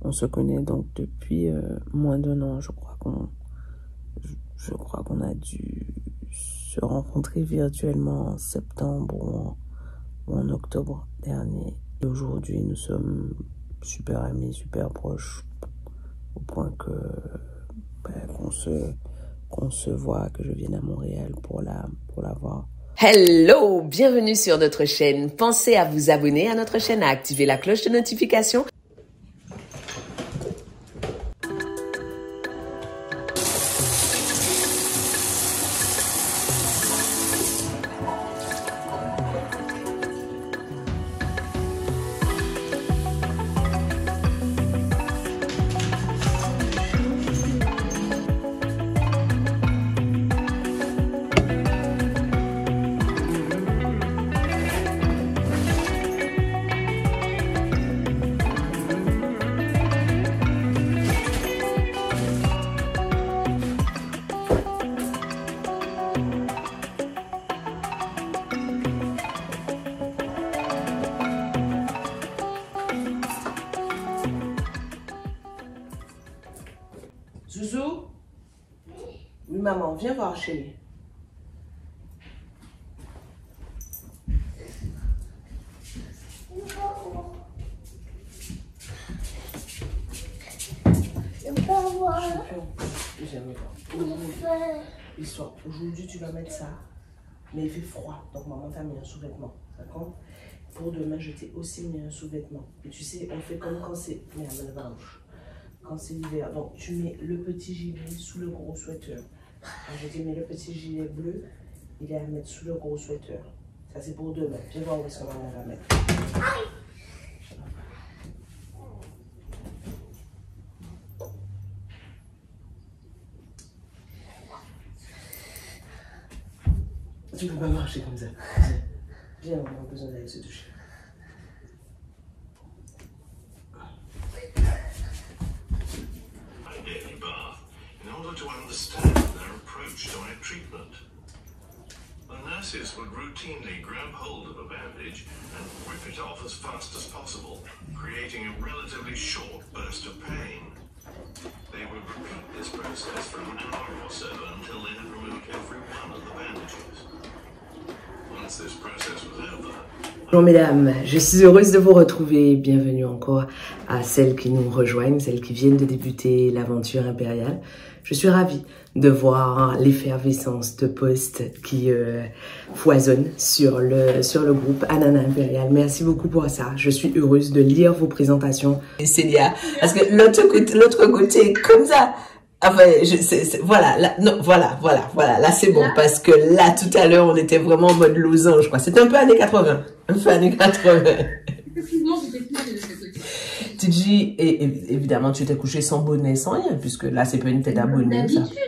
On se connaît donc depuis moins d'1 an. Je crois qu'on a dû se rencontrer virtuellement en septembre ou en octobre dernier. Et aujourd'hui, nous sommes super amis, super proches, au point que qu'on se voit, que je vienne à Montréal pour la voir. Hello, bienvenue sur notre chaîne. Pensez à vous abonner à notre chaîne, à activer la cloche de notification. Zouzou? Oui, maman, viens voir chérie. J'aime pas. Aujourd'hui, tu vas mettre ça, mais il fait froid, donc maman t'a mis un sous-vêtement, d'accord? Pour demain, je t'ai aussi mis un sous-vêtement. Et tu sais, on fait comme quand c'est... Merde, la blanche. Quand c'est l'hiver, donc tu mets le petit gilet sous le gros sweater. Je t'ai mis le petit gilet bleu, il est à mettre sous le gros sweater. Ça c'est pour demain. Viens voir où est-ce que maman va mettre. Tu ne peux pas marcher comme ça. Viens, on a besoin d'aller se toucher. In order to understand their approach to eye treatment. The nurses would routinely grab hold of a bandage and rip it off as fast as possible, creating a relatively short burst of pain. They would repeat this process for an hour or so until they had removed every one of the bandages. Once this process was over, Bonjour mesdames, je suis heureuse de vous retrouver. Bienvenue encore à celles qui nous rejoignent, celles qui viennent de débuter l'aventure impériale. Je suis ravie de voir l'effervescence de posts qui foisonnent sur le groupe Ananas Impérial. Merci beaucoup pour ça. Je suis heureuse de lire vos présentations. Célia, parce que l'autre côté, comme ça. Enfin, voilà, là, non, voilà, là c'est bon, parce que là, tout à l'heure, on était vraiment en mode losange, quoi. C'était un peu années 80, un peu années 80. Effectivement, j'étais couchée de ce côté. Tidji, et évidemment, tu t'es couché sans bonnet, sans rien, puisque là, c'est pas une tête à bonnet, ça. D'habitude,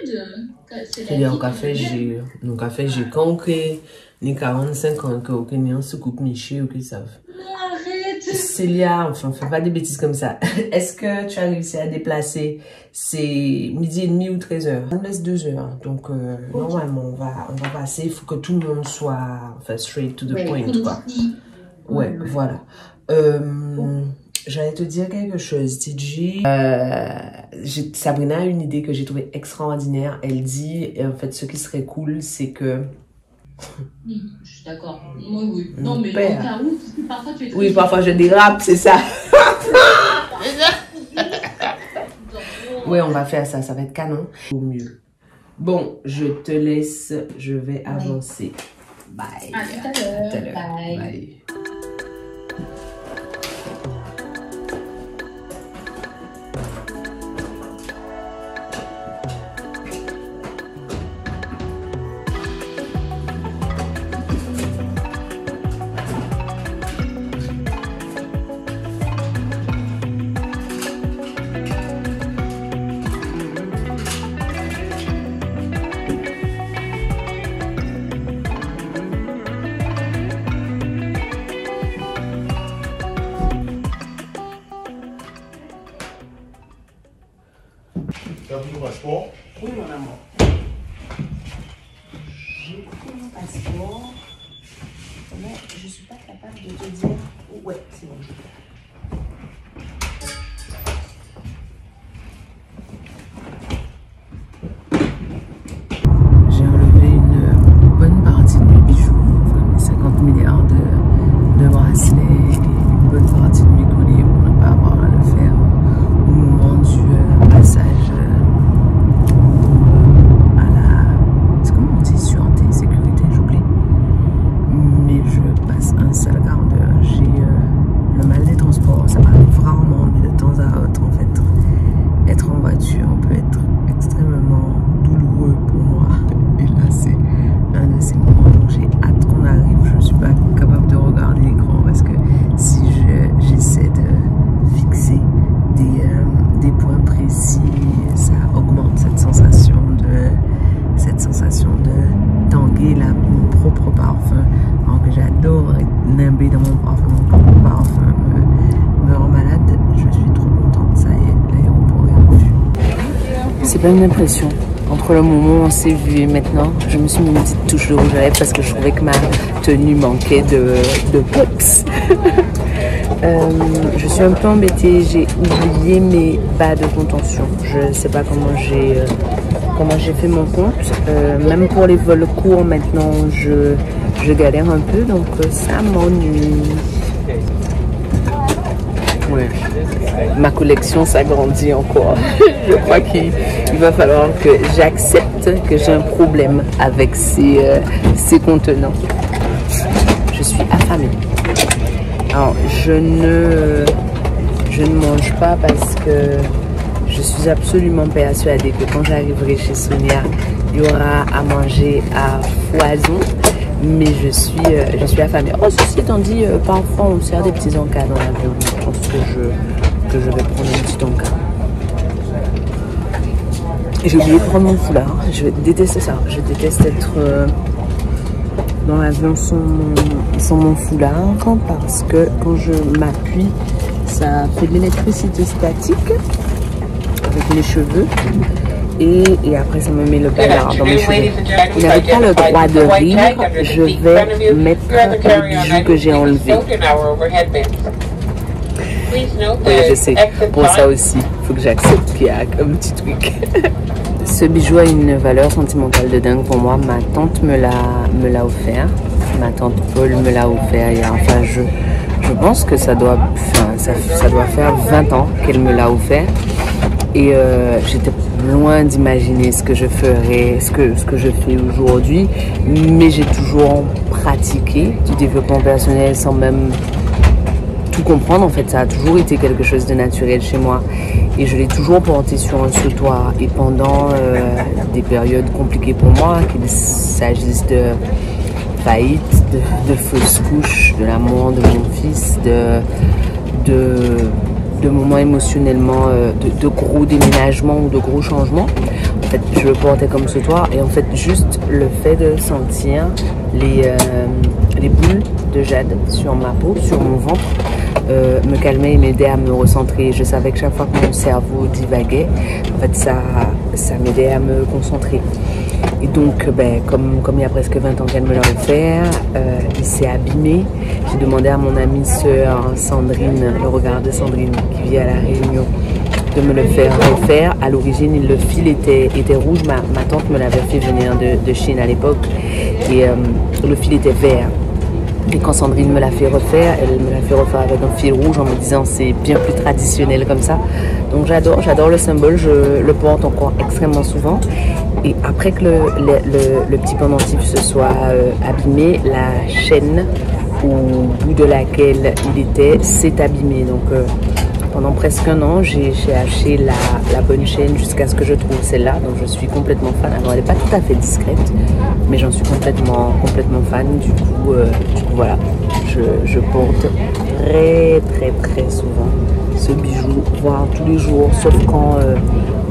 C'est en café, j'ai conqué, ni 45 ans, que aucun n'y en se coupe Miché, ou qu'ils savent. Arrête! Célia, enfin, fais pas des bêtises comme ça. Est-ce que tu as réussi à déplacer? C'est 12h30 ou 13h. On laisse 2 heures. Donc, normalement, on va passer. Il faut que tout le monde soit, enfin, straight to the point, quoi. Ouais, voilà. J'allais te dire quelque chose, Tidji. Sabrina a une idée que j'ai trouvée extraordinaire. Elle dit, en fait, ce qui serait cool, c'est que... Oui, je suis d'accord. Oui. Non, mais au cas où, parfois tu es très... Oui, parfois je dérape, c'est ça. Oui, on va faire ça, ça va être canon. Au mieux. Bon, je te laisse, je vais avancer. Bye. À tout à l'heure. Bye. Bye. Tu as pris ton passeport? Oui, mon amour. J'ai pris mon passeport, mais je ne suis pas capable de te dire... Ouais, c'est bon. C'est pas une impression. Entre le moment où on s'est vu et maintenant, je me suis mis une petite touche de rouge à lèvres parce que je trouvais que ma tenue manquait de peps. Je suis un peu embêtée, j'ai oublié mes bas de contention. Je ne sais pas comment j'ai fait mon compte. Même pour les vols courts maintenant, je galère un peu, donc ça m'ennuie. Ouais. Ma collection s'agrandit encore. Je crois qu'il va falloir que j'accepte que j'ai un problème avec ces contenants. Je suis affamée. Alors, je ne mange pas parce que je suis absolument persuadée que quand j'arriverai chez Sonia, il y aura à manger à foison. Mais je suis affamée. Oh, ceci étant dit, parfois on sert des petits encas dans l'avion. Je pense que je vais prendre un petit encas. J'ai oublié de prendre mon foulard. Je déteste ça. Je déteste être dans l'avion sans mon foulard parce que quand je m'appuie, ça fait de l'électricité statique avec mes cheveux. Et après ça me met le bazar dans mes cheveux. Vous n'avez pas le droit de rire, je vais mettre le bijou que j'ai enlevé. Oui, je sais, pour ça aussi, il faut que j'accepte qu'il y a un petit truc. Ce bijou a une valeur sentimentale de dingue pour moi. Ma tante me l'a offert. Ma tante Paul me l'a offert. Et enfin, je pense que ça doit faire 20 ans qu'elle me l'a offert. Et j'étais loin d'imaginer ce que je ferais, ce que je fais aujourd'hui, mais j'ai toujours pratiqué du développement personnel sans même tout comprendre. En fait, ça a toujours été quelque chose de naturel chez moi et je l'ai toujours porté sur un sautoir. Et pendant des périodes compliquées pour moi, qu'il s'agisse de faillite, de fausses couches, de la mort de mon fils, de moments émotionnellement, de gros déménagements ou de gros changements. En fait, je le portais comme sautoir et en fait, juste le fait de sentir les boules de jade sur ma peau, sur mon ventre, me calmait et m'aidait à me recentrer. Je savais que chaque fois que mon cerveau divaguait, en fait, ça m'aidait à me concentrer. Et donc, comme il y a presque 20 ans qu'elle me l'a offert, il s'est abîmé. J'ai demandé à mon amie sœur Sandrine, le regard de Sandrine, qui vit à La Réunion, de me le faire refaire. À l'origine, le fil était rouge. Ma tante me l'avait fait venir de Chine à l'époque. Et le fil était vert. Et quand Sandrine me l'a fait refaire, elle me l'a fait refaire avec un fil rouge en me disant c'est bien plus traditionnel comme ça. Donc j'adore le symbole, je le porte encore extrêmement souvent. Et après que le petit pendentif se soit abîmé, la chaîne au bout de laquelle il était s'est abîmée. Donc pendant presque un an, j'ai acheté la bonne chaîne jusqu'à ce que je trouve celle-là. Donc je suis complètement fan. Alors elle n'est pas tout à fait discrète, mais j'en suis complètement fan. Du coup voilà, je porte très souvent ce bijou, voire tous les jours, sauf quand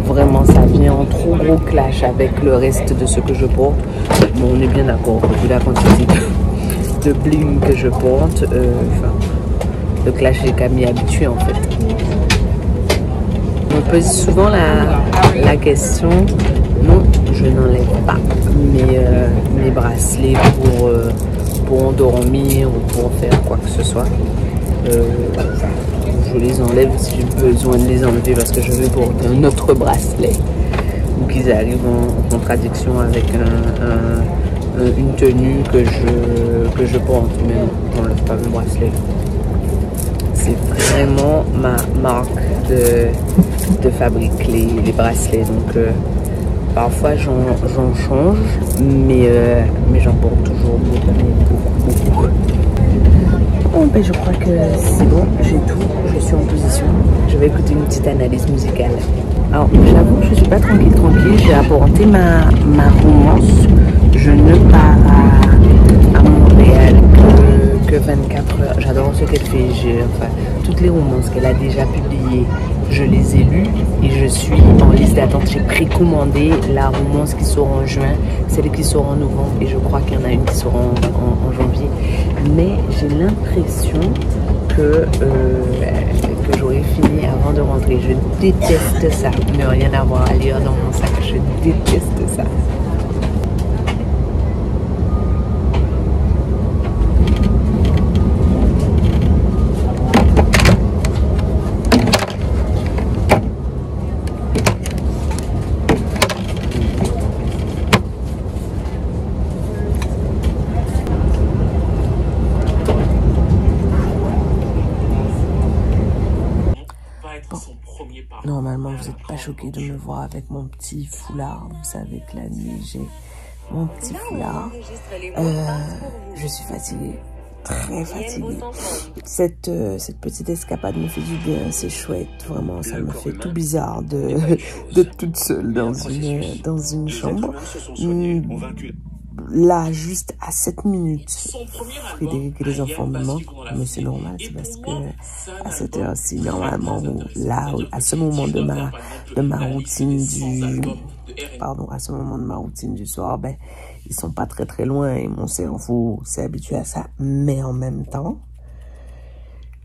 vraiment ça vient en trop gros clash avec le reste de ce que je porte. Bon, on est bien d'accord, vu la quantité de bling que je porte, le clash j'ai qu'à m'y habituer en fait. On me pose souvent la question, non, je n'enlève pas mes bracelets pour endormir ou pour faire quoi que ce soit. Je les enlève si j'ai besoin de les enlever parce que je veux porter un autre bracelet ou qu'ils arrivent en contradiction avec une tenue que je porte, mais non, je n'enlève pas le bracelet. C'est vraiment ma marque de fabrique, les bracelets. Donc parfois j'en change, mais j'en porte toujours beaucoup. Bon, je crois que c'est bon, j'ai tout, je suis en position. Je vais écouter une petite analyse musicale. Alors j'avoue que je ne suis pas tranquille, j'ai apporté ma romance. Je ne pars à Montréal que 24 heures. J'adore ce qu'elle fait. Toutes les romances qu'elle a déjà publiées, je les ai lues et je suis en liste d'attente. J'ai précommandé la romance qui sort en juin, celle qui sort en novembre et je crois qu'il y en a une qui sort en janvier. Mais j'ai l'impression que que j'aurai fini avant de rentrer. Je déteste ça, ne rien avoir à lire dans mon sac, je déteste ça. Normalement, vous n'êtes pas choqués de me voir avec mon petit foulard. Vous savez que la nuit, j'ai mon petit foulard. Je suis fatiguée, très fatiguée. Cette petite escapade me fait du bien, c'est chouette. Vraiment, ça me fait tout bizarre de toute seule dans une chambre. Là, juste à 7 minutes, Frédéric et les enfants me manquent, mais c'est normal, c'est parce que à cette heure-ci, normalement, là, à ce moment de ma routine du soir, ben, ils sont pas très loin et mon cerveau s'est habitué à ça, mais en même temps,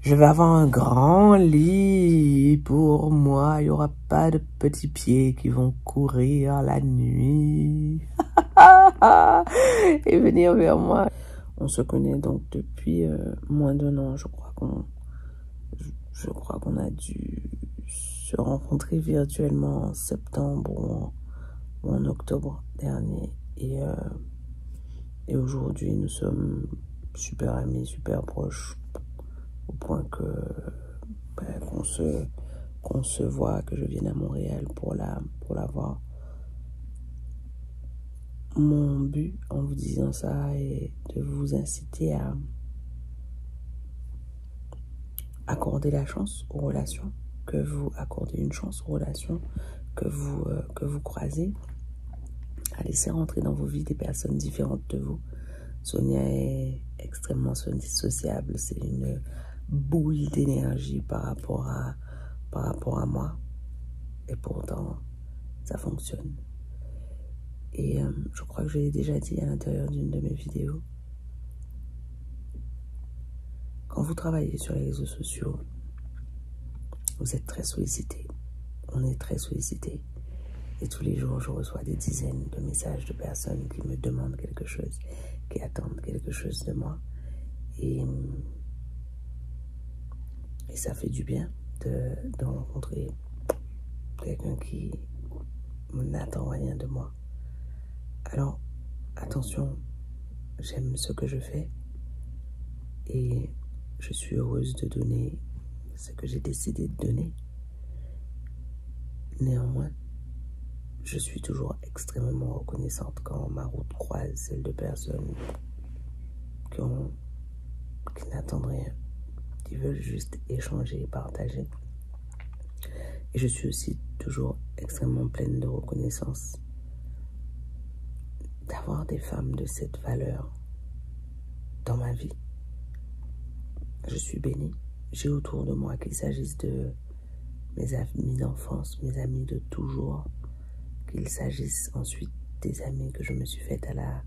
je vais avoir un grand lit pour moi, il y aura pas de petits pieds qui vont courir la nuit. Et venir vers moi. On se connaît donc depuis moins d'1 an. Je crois qu'on a dû se rencontrer virtuellement en septembre ou en octobre dernier. Et aujourd'hui, nous sommes super amis, super proches, au point que qu'on se voit, que je vienne à Montréal pour la voir. Mon but en vous disant ça est de vous inciter à accorder la chance aux relations, que vous accordez une chance aux relations que vous croisez, à laisser rentrer dans vos vies des personnes différentes de vous. Sonia est extrêmement sociable, c'est une boule d'énergie par rapport à moi, et pourtant ça fonctionne. Et je crois que je l'ai déjà dit à l'intérieur d'une de mes vidéos. Quand vous travaillez sur les réseaux sociaux, vous êtes très sollicité. On est très sollicité. Et tous les jours, je reçois des dizaines de messages de personnes qui me demandent quelque chose, qui attendent quelque chose de moi. Et ça fait du bien de rencontrer quelqu'un qui n'attend rien de moi. Alors, attention, j'aime ce que je fais et je suis heureuse de donner ce que j'ai décidé de donner. Néanmoins, je suis toujours extrêmement reconnaissante quand ma route croise celle de personnes qui n'attendent rien, qui veulent juste échanger et partager. Et je suis aussi toujours extrêmement pleine de reconnaissance d'avoir des femmes de cette valeur dans ma vie. Je suis bénie. J'ai autour de moi, qu'il s'agisse de mes amis d'enfance, mes amis de toujours, qu'il s'agisse ensuite des amis que je me suis faites à la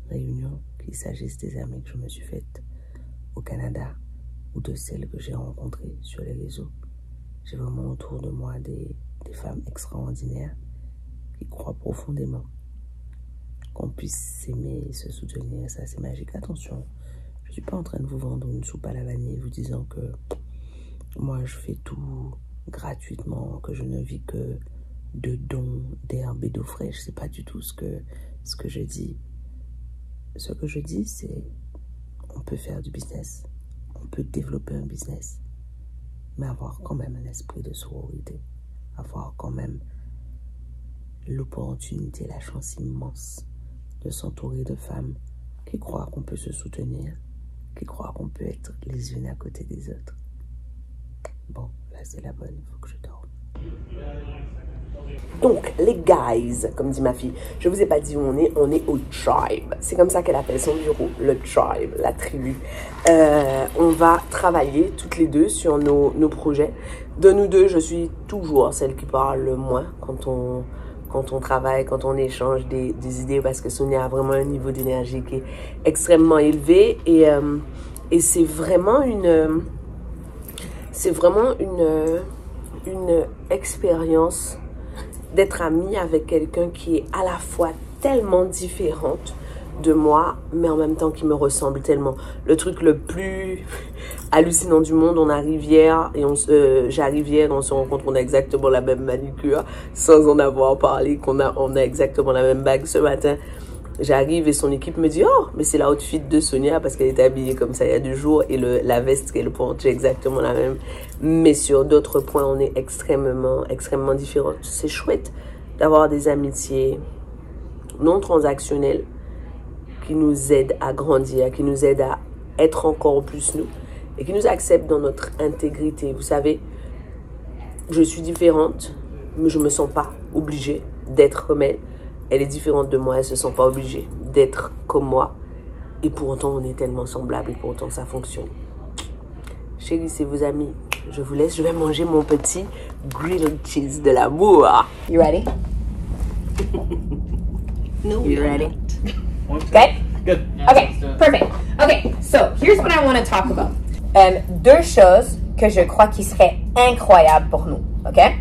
Réunion, qu'il s'agisse des amis que je me suis faites au Canada ou de celles que j'ai rencontrées sur les réseaux. J'ai vraiment autour de moi des femmes extraordinaires qui croient profondément qu'on puisse s'aimer, se soutenir. Ça, c'est magique. Attention, je ne suis pas en train de vous vendre une soupe à la vanille, vous disant que moi, je fais tout gratuitement, que je ne vis que de dons, d'herbes et d'eau fraîche. C'est pas du tout ce que je dis. Ce que je dis, c'est on peut faire du business, on peut développer un business, mais avoir quand même un esprit de sororité, avoir quand même l'opportunité, la chance immense de s'entourer de femmes qui croient qu'on peut se soutenir, qui croient qu'on peut être les unes à côté des autres. Bon, là c'est la bonne, il faut que je dorme. Donc, les guys, comme dit ma fille, je vous ai pas dit où on est au tribe. C'est comme ça qu'elle appelle son bureau, le tribe, la tribu. On va travailler toutes les deux sur nos projets. De nous deux, je suis toujours celle qui parle le moins quand on travaille, quand on échange des idées, parce que Sonia a vraiment un niveau d'énergie qui est extrêmement élevé et c'est vraiment c'est vraiment une expérience d'être amie avec quelqu'un qui est à la fois tellement différente de moi, mais en même temps qui me ressemble tellement. Le truc le plus hallucinant du monde, on arrive hier et j'arrive hier, on se rencontre, on a exactement la même manicure sans en avoir parlé, on a exactement la même bague ce matin. J'arrive et son équipe me dit « Oh, mais c'est la outfit de Sonia parce qu'elle était habillée comme ça il y a 2 jours et la veste qu'elle porte, c'est exactement la même. » Mais sur d'autres points, on est extrêmement différents. C'est chouette d'avoir des amitiés non transactionnelles qui nous aident à grandir, qui nous aident à être encore plus nous et qui nous acceptent dans notre intégrité. Vous savez, je suis différente, mais je ne me sens pas obligée d'être comme elle. Elle est différente de moi, elle ne se sent pas obligée d'être comme moi. Et pourtant, on est tellement semblables et pourtant, ça fonctionne. Chérie, c'est vos amis. Je vous laisse, je vais manger mon petit grilled cheese de l'amour. You ready? No, You ready? Okay? Good. Okay, perfect. Okay, so here's what I want to talk about. 2 choses que je crois qui seraient incroyables pour nous. Okay?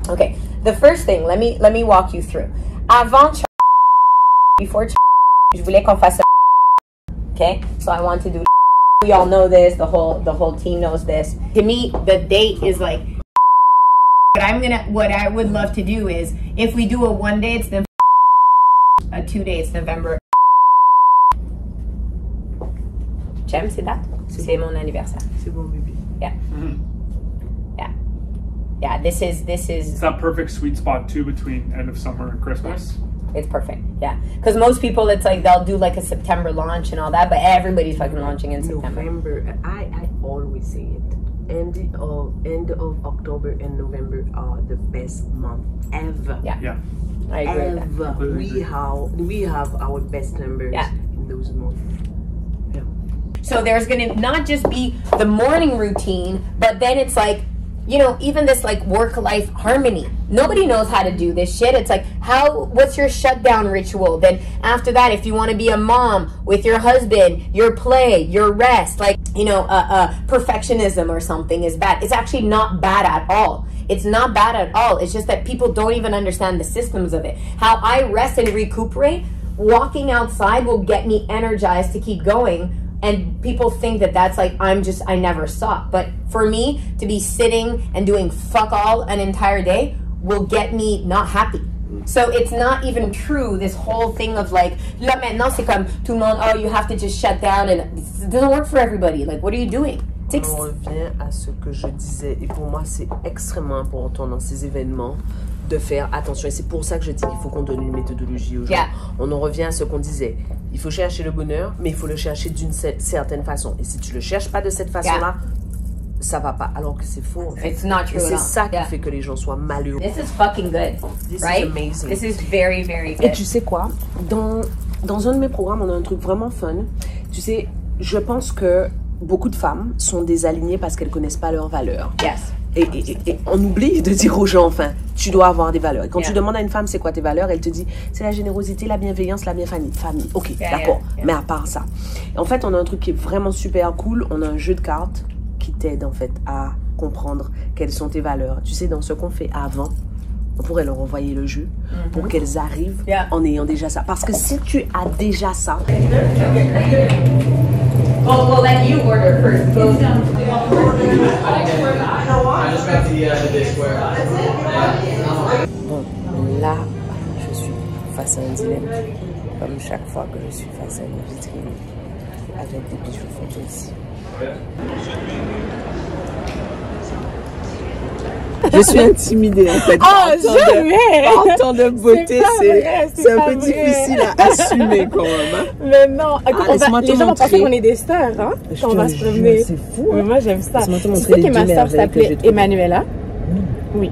Okay. The first thing, let me walk you through. Avant, before, je voulais qu'on fasse. Okay, so I want to do. We all know this. The whole team knows this. To me, the date is like. What I would love to do is, if we do a 1 day, it's the. A 2 day, it's November. J'aime ces dates. C'est mon anniversaire. C'est bon, bébé. Yeah. Yeah, this is. It's that perfect sweet spot too between end of summer and Christmas. It's perfect. Yeah, because most people, it's like they'll do like a September launch and all that, but everybody's fucking launching in September. November, I always say it. End of October and November are the best month ever. Yeah. I agree with that. Ever. We have our best numbers in those months. Yeah. So there's gonna not just be the morning routine, but then it's like, you know, even this like work-life harmony. Nobody knows how to do this shit. It's like, what's your shutdown ritual? Then after that, if you want to be a mom with your husband, your play, your rest, like, you know, perfectionism or something is bad. It's actually not bad at all. It's not bad at all. It's just that people don't even understand the systems of it. How I rest and recuperate, walking outside will get me energized to keep going. And people think that that's like, I never stop. But for me, to be sitting and doing fuck all an entire day will get me not happy. So it's not even true, this whole thing of like, là maintenant c'est comme tout le monde, oh, you have to just shut down, and it doesn't work for everybody. Like, what are you doing? On revient à ce que je disais, et pour moi c'est extrêmement important dans ces événements de faire attention, et c'est pour ça que je dis qu'il faut qu'on donne une méthodologie aux gens. On en revient à ce qu'on disait, il faut chercher le bonheur, mais il faut le chercher d'une certaine façon, et si tu le cherches pas de cette façon-là, ça va pas, alors que c'est faux en fait. It's not true. Et c'est ça qui fait que les gens soient malheureux. This is fucking good, right? Is amazing. This is very, very good. Et tu sais quoi, dans un de mes programmes, on a un truc vraiment fun. Tu sais, je pense que beaucoup de femmes sont désalignées parce qu'elles connaissent pas leurs valeurs. Yes. Et on oublie de dire aux gens, enfin, tu dois avoir des valeurs. Et quand tu demandes à une femme c'est quoi tes valeurs, elle te dit c'est la générosité, la bienveillance, la famille. Ok, d'accord. Mais à part ça, en fait, on a un truc qui est vraiment super cool. On a un jeu de cartes qui t'aide en fait à comprendre quelles sont tes valeurs. Tu sais, dans ce qu'on fait avant, on pourrait leur envoyer le jeu pour qu'elles arrivent en ayant déjà ça. Parce que si tu as déjà ça... We'll let you order first. I just got the dishware. Bon, là, je suis face à un dilemme. Comme chaque fois que je suis face à une vitrine avec des bijoux photos ici. Je suis intimidée en fait. Oh, jamais! Par tant de beauté, c'est un peu difficile à assumer quand même. Hein? Mais non, les gens vont penser qu'on est des sœurs, hein? Quand on va se promener. C'est fou. Hein? Moi, j'aime ça. Tu sais que ma sœur s'appelait Emmanuela? Oui.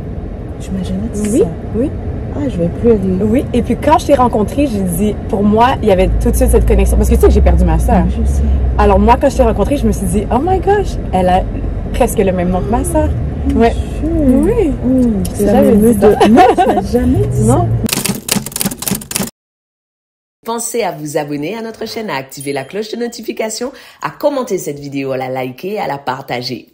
Tu m'as jamais dit ça? Oui. Ah, je vais pleurer. Oui, et puis quand je t'ai rencontrée, j'ai dit, pour moi, il y avait tout de suite cette connexion. Parce que tu sais que j'ai perdu ma sœur. Je sais. Alors moi, quand je t'ai rencontrée, je me suis dit, oh my gosh, elle a presque le même nom que ma sœur. Ouais. Oui. C'est jamais dit ça. Non, tu m'as jamais dit ça. Pensez à vous abonner à notre chaîne, à activer la cloche de notification, à commenter cette vidéo, à la liker, à la partager.